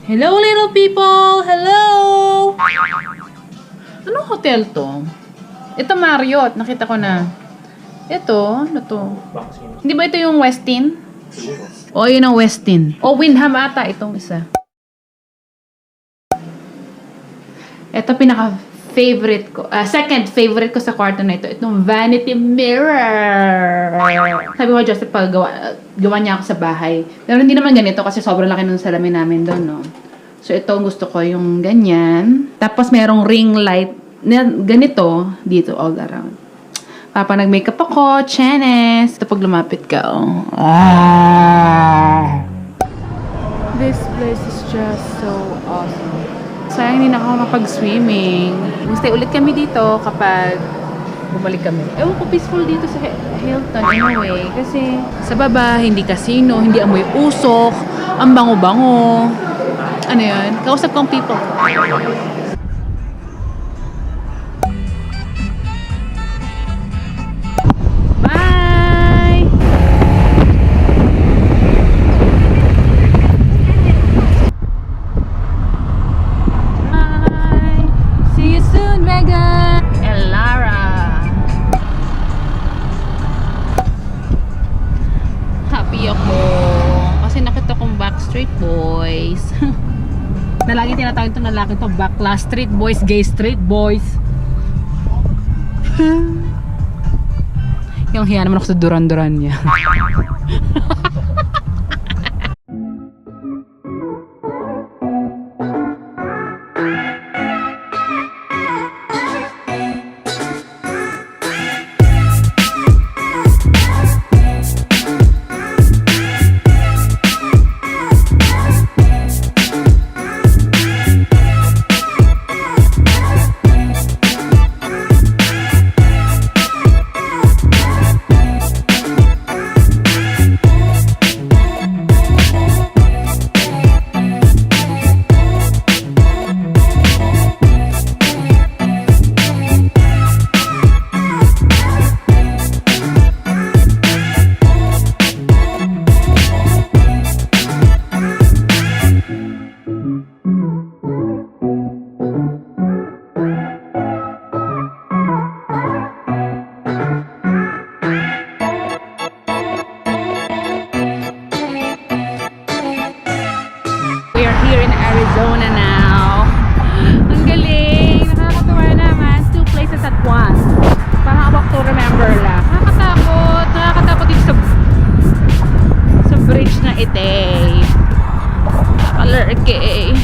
Hello, little people! Hello! Anong hotel to? Ito Marriott. Nakita ko na. Ito, ano to? Hindi ba ito yung Westin? O, yun ang Westin. O, Windham ata itong isa. Ito pinaka-favorite ko. Second favorite ko sa kwarto na ito. Itong vanity mirror. Sabi ko, Joseph, gawa niya ako sa bahay. Pero hindi naman ganito kasi sobrang laki ng salamin namin doon, no? So, ito gusto ko yung ganyan. Tapos, merong ring light na ganito dito all around. Papa, nag-makeup ako. Chenes. Ito pag lumapit ka, oh. This place is just so awesome. Sayang hindi na ako makapag-swimming. Stay ulit kami dito kapag bumalik kami. Ewan ko, peaceful dito sa Hilton anyway. Kasi sa baba, hindi casino, hindi amoy usok, ang bango-bango. Ano yun? Kausap kong people. Bye! Bye! See you soon, Megan! And Lara! Happy ako. Kasi nakita kong Backstreet Boys. Na lagi tinatawag itong lalaki ito, Backlash Street Boys, Gay Street Boys. Yung hiya naman ako sa duran-duran niya. Arizona now. Ang galing. Nakakatuwa naman. 2 places at once. Parang about to remember lang. Nakakatakot. Nakakatakot dito sa bridge na ite. Nakalerke.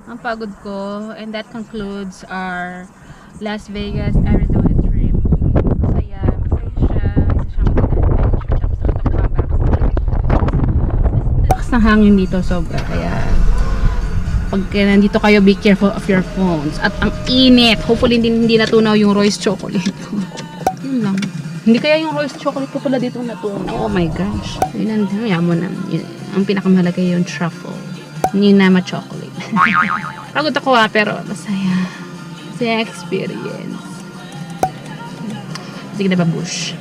Ang pagod ko, and that concludes our Las Vegas, Arizona trip. Masaya siya. Isa siyang mag-adventure. Tapos nakatakbo backstage. Lakas ng hangin dito sobra, kaya pag nandito kayo, be careful of your phones. At ang init. Hopefully hindi natunaw yung Royce chocolate. Yun lang. Hindi kaya yung Royce chocolate ko pala dito natunaw. Oh my gosh. Yun ang pinakamahalaga yung truffle. Hindi na ma-chocolate. Pagod ako pero masaya. Masaya experience. Sige na, babush.